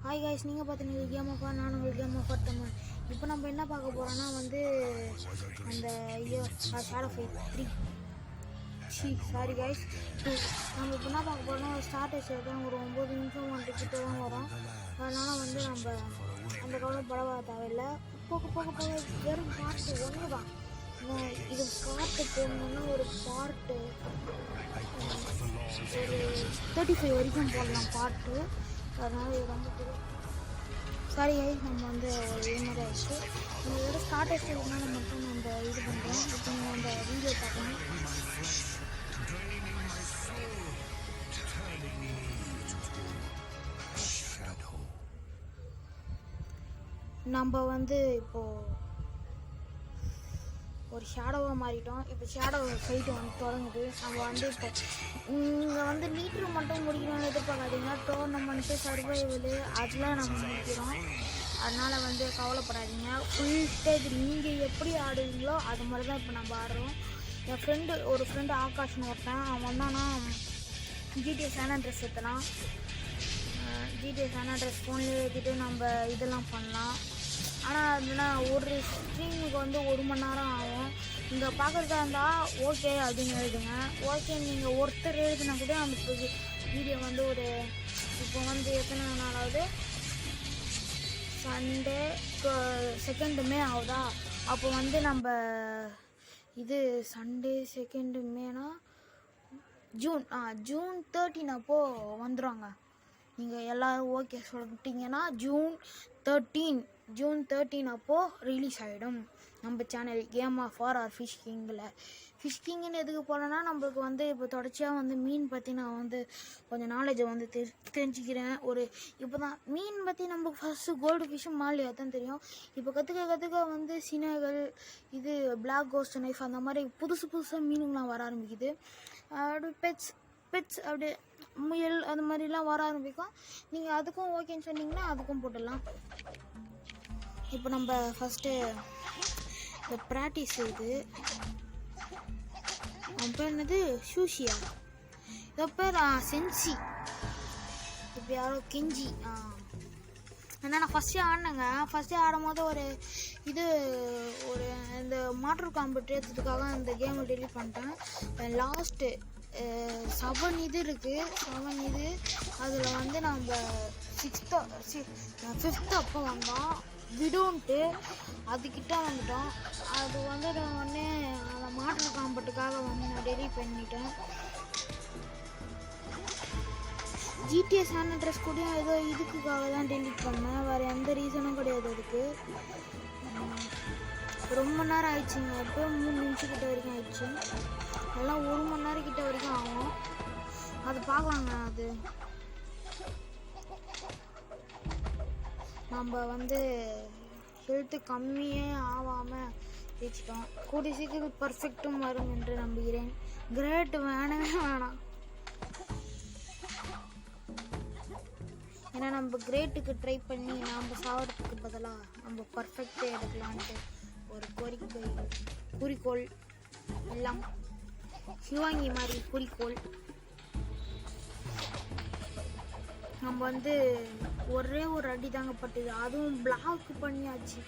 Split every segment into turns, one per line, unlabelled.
Hi guys, நீங்கள் பார்த்தீங்கன்னா game of R, நான் உங்களுக்கு கேம் ஆஃப் ஆர் தமிழ். இப்போ நம்ம என்ன பார்க்க போகிறோன்னா வந்து அந்த ஷேடோ ஃபைட் 3 சாரி காய்ஸ் 2. நம்ம இப்போ என்ன பார்க்க போகிறோம்னா ஸ்டார்டர்ஸ் தான் ஒரு 9 நிமிஷம் வந்துக்கிட்ட தான் வரும். அதனால் வந்து நம்ம அந்த கவலைப்படவா தேவையில்லை. போக போக போக வெறும் பார்ட்டு 1 தான். இது பார்ட்டு போடணுன்னா ஒரு பார்ட்டு ஒரு 35 வரைக்கும் போடலாம் பார்ட்டு. அதனால் இது ரொம்ப சாரி கைஸ், நம்ம வந்து இது மாதிரி ஆயிடுச்சு. நம்ம இதோட ஸ்டார்டர்ஸ் இருந்தாலும் மட்டும் நம்ம இது பண்ணுறோம். இப்போ நீங்கள் அந்த வீடியோ பார்க்கலாம். நம்ம வந்து இப்போது ஒரு ஷேடோவாக மாறிட்டோம். இப்போ ஷேடோ ஃபைட்டு வந்து தொடங்குது. நம்ம வந்து இப்போ இங்கே வந்து லீட்ரு மட்டும் முடிக்கணும்னு எதிர்பார்க்காதீங்க. டோர்னமெண்ட்டு சர்வைவலு அதெலாம் நம்ம முடிக்கிறோம். அதனால் வந்து கவலைப்படாதீங்க. ஃபுல் ஸ்டேஜ் நீங்கள் எப்படி ஆடுவீங்களோ அது மாதிரி தான் இப்போ நம்ம ஆடுறோம். என் ஒரு ஃப்ரெண்டு ஆகாஷ்னு ஒருத்தன், அவன் வந்தானா ஜிடிஏ சான் அண்ட்ரஸ் ஏற்றலாம். ஜிடிஏ சான் அண்ட்ரஸ் ஃபோன்லேயே ஏற்றிட்டு நம்ம இதெல்லாம் பண்ணலாம். ஆனால் அதுனா ஒரு ஸ்ட்ரீமுக்கு வந்து 1 மணி நேரம் ஆகும். இங்கே பார்க்குறதா இருந்தால் ஓகே அப்படின்னு எழுதுங்க. ஓகே நீங்கள் ஒருத்தர் எழுதுனா கூட அந்த வீடியோ வந்து ஒரு இப்போ வந்து எத்தனை நாளாவது சண்டே 2 மே ஆகுதா. அப்போ வந்து நம்ம இது சண்டே 2 மேனா ஜூன் 13 அப்போது வந்துடுவாங்க. நீங்கள் எல்லோரும் ஓகே சொல்லிட்டீங்கன்னா ஜூன் 13 அப்போது ரிலீஸ் ஆகிடும் நம்ம channel game of our fish கிங்கில். ஃபிஷ் கிங்குன்னு எதுக்கு போகலன்னா நம்மளுக்கு வந்து இப்போ தொடர்ச்சியாக வந்து மீன் பற்றி நான் வந்து கொஞ்சம் நாலேஜை வந்து தெரிஞ்சுக்கிறேன். இப்போ தான் மீன் பற்றி நம்மளுக்கு ஃபஸ்ட்டு கோல்டு ஃபிஷ்ஷும் மாலியாக தான் தெரியும். இப்போ கற்றுக்க வந்து சினைகள் இது பிளாக் கோஸ்ட் நைஃப் அந்த மாதிரி புதுசாக மீனுங்களாம் வர ஆரம்பிக்குது. அப்படி பெட்ஸ் அப்படியே முயல் அது மாதிரிலாம் வர ஆரம்பிக்கும். நீங்கள் அதுக்கும் ஓகேன்னு சொன்னீங்கன்னா அதுக்கும் போட்டுடலாம். இப்போ நம்ம ஃபஸ்ட்டு இந்த ப்ராக்டிஸ் இது அவன் பேர் என்னது ஷூஷியா, இதை பேர் சென்சி, இப்போ யாரோ கெஞ்சி. ஏன்னா நான் ஃபஸ்ட்டே ஆடினேங்க. ஃபஸ்ட்டே ஆடும் போது ஒரு இந்த மாட்டர் காம்பெட் ஏற்றுறதுக்காக அந்த கேமை டெலிட் பண்ணிட்டேன். லாஸ்ட்டு 7 இது இருக்குது. 7 இது அதில் வந்து நம்ம 5th அப்போ வந்தோம். விடோன்ட்டு அதுக்கிட்ட வந்துட்டோம். அது வந்து நான் உடனே அந்த மாட்டர் காம்பெட்டுக்காக வந்து நான் டெலிட் பண்ணிட்டேன். ஜிடிஏ சான் அண்ட்ரஸ் கூட ஏதோ இதுக்காக தான் டெலிட் பண்ணேன், வேறு எந்த ரீசனும் கிடையாது. அதுக்கு ரொம்ப நேரம் ஆயிடுச்சுங்க. எப்போ 3 நிமிஷம் கிட்ட வரைக்கும் ஆயிடுச்சு. எல்லாம் 1 மணி நேரம் கிட்ட வரைக்கும் ஆகும். அது பார்க்கலாங்க. அது நம்ம வந்து ஹெல்த்து கம்மியே ஆகாமல் ஜெயிச்சிட்டோம். கூடிய சீக்கிரம் பர்ஃபெக்டும் வரும் என்று நம்புகிறேன். கிரேட் வேணாம். ஏன்னா நம்ம கிரேட்டுக்கு ட்ரை பண்ணி நம்ம சாவறதுக்கு பதிலாக நம்ம பர்ஃபெக்டே எடுக்கலான்ட்டு ஒரு குறிக்கோள் எல்லாம் சிவாங்கி மாதிரி குறிக்கோள். நம்ம வந்து ஒரே ஒரு அடி தாங்க பட்டுது, அதுவும் பிளாக் பண்ணியாச்சு.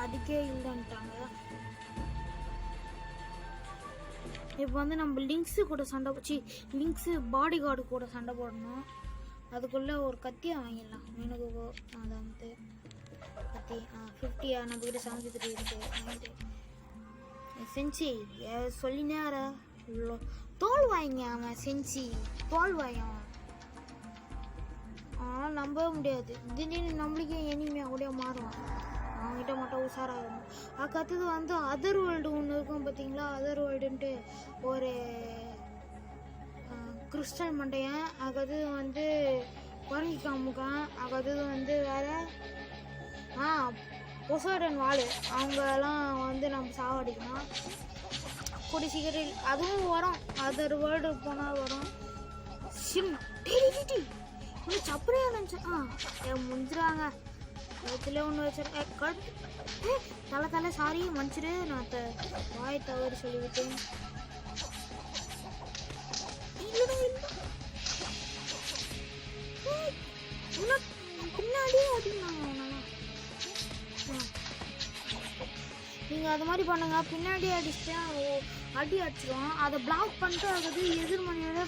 அதுக்கே இல்லைன்ட்டாங்க. இப்போ வந்து நம்ம லிங்க்ஸு பாடி கார்டு கூட சண்டை போடணும். அதுக்குள்ளே ஒரு கத்தியை வாங்கிடலாம். எனக்கு அதை வந்து கத்தி 50 நம்மக்கிட்ட 73 இருக்குது. சென்சி சொல்லினார தோல் வாங்க. அவன் சென்சி தோல் வாங்க. ஆனால் நம்பவே முடியாது. திடீர்னு நம்மளுக்கே எனிமையாக கூட மாறுவான். அவங்ககிட்ட மட்டும் உஷாராகணும். அதுக்கடுத்தது வந்து அதர் வேர்ல்டு ஒன்று இருக்கும் பார்த்தீங்களா. அதர் வேர்ல்டுன்ட்டு ஒரு கிறிஸ்டல் மண்டையன். அதுக்கடுத்தது வந்து குரங்கி காமுக்கான். அதுக்கடுத்தது வந்து வேறு பொசைடன் வாள். அவங்கெல்லாம் வந்து நம்ம சாவடிக்கணும். கூடி சீக்கிரம் அதுவும் வரும். அதர் வேர்ல்டு போனால் வரும். இன்னும் சப்பரையாக நினச்சேன். முடிஞ்சிடாங்க. வயிற்றுல ஒன்று வச்சிருக்கேன். தலை சாரி மன்னிச்சிடு, நான் வாய் தவறு சொல்லிவிட்டேன். நீங்கள் அது மாதிரி பண்ணுங்க. பின்னாடி அடிச்சுட்டு அடி அடிச்சிடும். அதை பிளாக் பண்ணிட்டு அது எதிர்மணியோட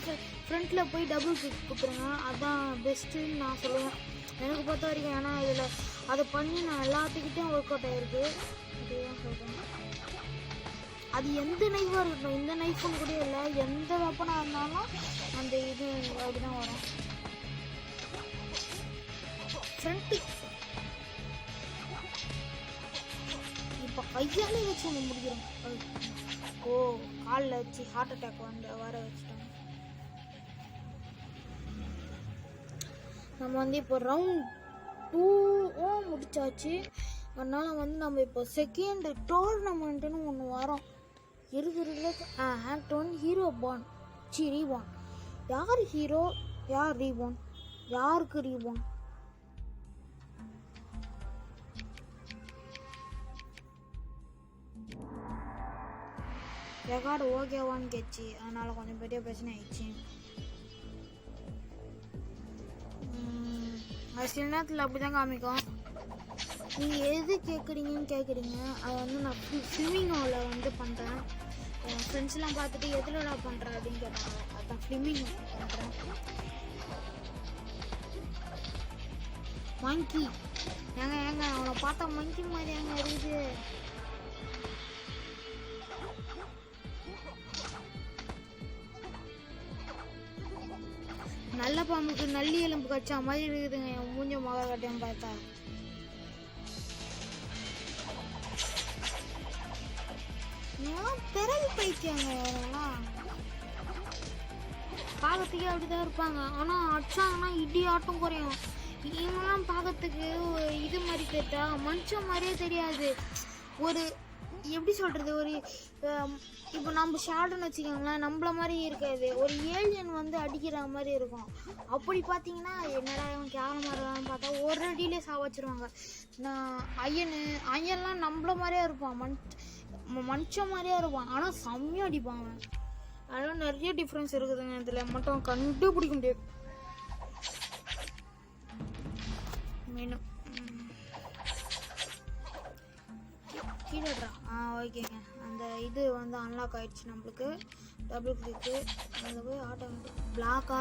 ஃப்ரண்ட்டில் போய் டபுள் கிக் கொடுத்துருங்க. அதுதான் பெஸ்ட்டுன்னு நான் சொல்லுவேன் எனக்கு பொறுத்த வரைக்கும். ஏன்னா இதில் அதை பண்ணி நான் எல்லாத்துக்கிட்டையும் ஒர்க் அவுட் ஆகிருக்கு. இதுதான் சொல்கிறேன். அது எந்த நைஃபாக இருக்கட்டும், இந்த நைஃப்னு கூட இல்லை, எந்த வெப்பனாக இருந்தாலும் அந்த இது அப்படிதான் வரும். ஃப்ரண்ட்டு இப்போ கையாலே வச்சு நம்ம முடிக்கிறோம். ஓ காலில் வச்சு ஹார்ட் அட்டாக் வர வச்சுட்டோம். நம்ம வந்து இப்போ ரவுண்ட் 2 முடிச்சாச்சு. அதனால் வந்து நம்ம இப்போ செகண்ட் டோர்னமெண்ட்டுன்னு ஒன்று வரோம். இருக்கிறதுல ஆக்ட் 1 ஹீரோ பான் ரீபான். யார் ஹீரோ யார் ரீபான்? யாருக்கு ரீபான்? ரெக்கார்டு ஓகேவான்னு கேச்சு. அதனால் கொஞ்சம் பெரிய பிரச்சனை ஆயிடுச்சு. அது சில நேரத்தில் அப்படி தான் காமிக்கும். நீங்கள் எது கேட்குறீங்கன்னு கேட்குறீங்க. அதை வந்து நான் ஃபிலிமிங்கோவில் வந்து பண்ணுறேன். என் ஃப்ரெண்ட்ஸ்லாம் பார்த்துட்டு எதுலடா பண்ணுறேன் அப்படின்னு கேட்டாங்க. அதான் ஃபிலிமிங் பண்ணுறேன். மங்கி ஏங்க அவனை பார்த்தா மங்கி மாதிரி அங்கே இருக்குது. நல்ல பாம்புக்கு நல்லி எலும்பு கச்சா மாதிரி இருக்குதுங்க. என் மூஞ்ச மக கட்டையும் பார்த்தா பிறகு பைத்தியாங்க. அவங்களாம் பார்க்கறதுக்கே அப்படிதான் இருப்பாங்க. ஆனால் அடிச்சாங்கன்னா இடி ஆட்டம் குறையும். இவங்கெல்லாம் பார்க்கறதுக்கு இது மாதிரி கேட்டா மனுஷன் மாதிரியே தெரியாது. ஒரு எப்படி சொல்கிறது, ஒரு இப்போ நம்ம ஷார்ட்னு வச்சுக்கோங்களேன், நம்மள மாதிரி இருக்காது. ஒரு ஏலியன் வந்து அடிக்கிற மாதிரி இருக்கும். அப்படி பார்த்தீங்கன்னா என்னடா இவன் கேவலமாக இருக்கான்னு பார்த்தா ஒரு அடியிலே சாவச்சிருவாங்க. நான் ஐயன்லாம் நம்மள மாதிரியே இருப்பான். மனுஷன் மாதிரியே இருப்பான். ஆனால் செம்மையாக அடிப்பாங்க. அதெல்லாம் நிறைய டிஃப்ரென்ஸ் இருக்குதுங்க. இதில் மட்டும் கண்டுபிடிக்க முடியாது. மீனும் கீழேடா. ஓகேங்க. அந்த இது வந்து அன்லாக் ஆகிடுச்சு நம்மளுக்கு. டபுள் கிளிக்கு அதில் போய் ஆட்டோமேட்டிக் பிளாக்கா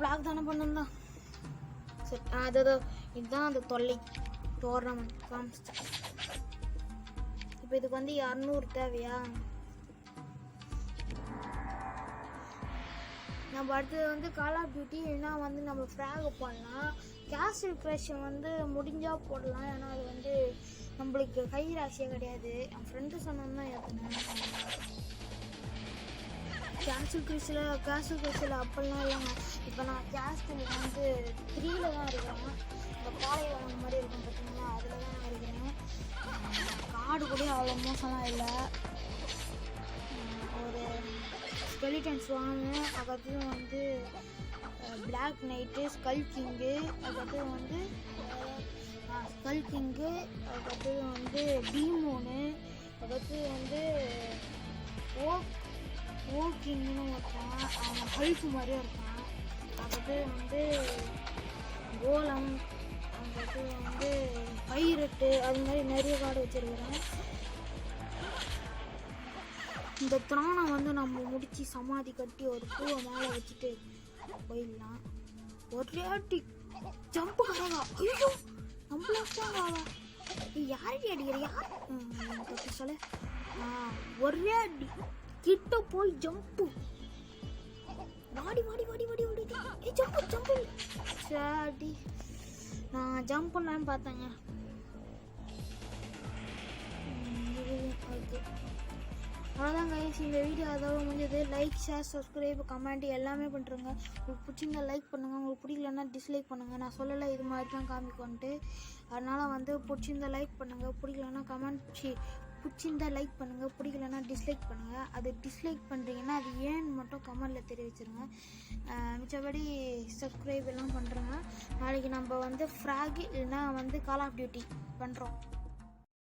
பிளாக் தானே பண்ணந்தான். சரி அது இதுதான் அந்த தொல்லை டோர்னமெண்ட் காமிச்சு. இப்போ இதுக்கு வந்து 200 தேவையா? நம்ம அடுத்தது வந்து கால் ஆஃப் டியூட்டி. ஏன்னா வந்து நம்ம ஃப்ராக் பண்ணலாம். கேஸ்டில் க்ரஷ் வந்து முடிஞ்சால் போடலாம். ஏன்னா அது வந்து நம்மளுக்கு கை ராசியே கிடையாது. என் ஃப்ரெண்டு சொன்னது தான் ஏற்றினேன். கேஸ்டில் க்ரஷில் அப்படிலாம் இல்லைங்க. இப்போ நான் கேஸ்டில் வந்து 3ல தான் இருக்கிறேன். இந்த காலையில் அந்த மாதிரி இருக்கும் பார்த்தீங்கன்னா, அதில் தான் நான் இருக்கிறேன். கார்டு கூட அவ்வளோ மோசமாக இல்லை. ஒரு ஸ்கெலிட்டன்ஸ் வாங்கினேன். அதுக்கடுத்து வந்து பிளாக் நைட்டு, ஸ்கல் கிங்கு, அதுக்கடுத்து வந்து ஸ்கல் கிங்கு, அதுக்கடுத்து வந்து டீமோனு, அதுக்கடுத்து வந்து ஓக்கிங்னு ஒருத்தன், அவன் ஹல்க் மாதிரியே இருக்கான். அதுக்கடுத்து வந்து கோலம், அதுக்கடுத்து வந்து பைரட்டு, அது மாதிரி நிறைய கார்டு வச்சுருக்கிறேன். இந்த திராணை வந்து நம்ம முடிச்சு சமாதி கட்டி ஒரு பூவை மேலே வச்சுட்டு போயிடலாம். ஒரே அடி ஜம்பு கரவா. ஐயோ நம்மளாவா? யாரடி அடிக்கிற? யார் தப்பு சொல்ல? ஒரே அடி கிட்ட போய் ஜம்பு. வாடி வாடி வாடி வாடி வாடி. ஏ ஜம்பு ஜம்பு. சாடி நான் ஜம்ப் பண்ணலான்னு பார்த்தேங்க. அவ்வளோதான் கைஸ், இந்த வீடியோ அதோட முடிஞ்சது. லைக், ஷேர், சப்ஸ்கிரைப், கமெண்ட் எல்லாமே பண்ணுறேங்க. உங்களுக்கு பிடிச்சிருந்தா லைக் பண்ணுங்கள், உங்களுக்கு பிடிக்கலன்னா டிஸ்லைக் பண்ணுங்கள். நான் சொல்லலை இது மாதிரி தான் காமிக்கொன்ட்டு. அதனால் வந்து பிடிச்சிருந்தா லைக் பண்ணுங்கள், பிடிக்கலன்னா பிடிச்சிருந்தா லைக் பண்ணுங்கள், பிடிக்கலன்னா டிஸ்லைக் பண்ணுங்கள். அது டிஸ்லைக் பண்ணுறீங்கன்னா அது ஏன்னு மட்டும் கமெண்டில் தெரிவிச்சிருங்க. மிச்சபடி சப்ஸ்கிரைப் எல்லாம் பண்ணுறேங்க. நாளைக்கு நம்ம வந்து ஃப்ராக் இல்லைன்னா வந்து கால் ஆஃப் டியூட்டி பண்ணுறோம்.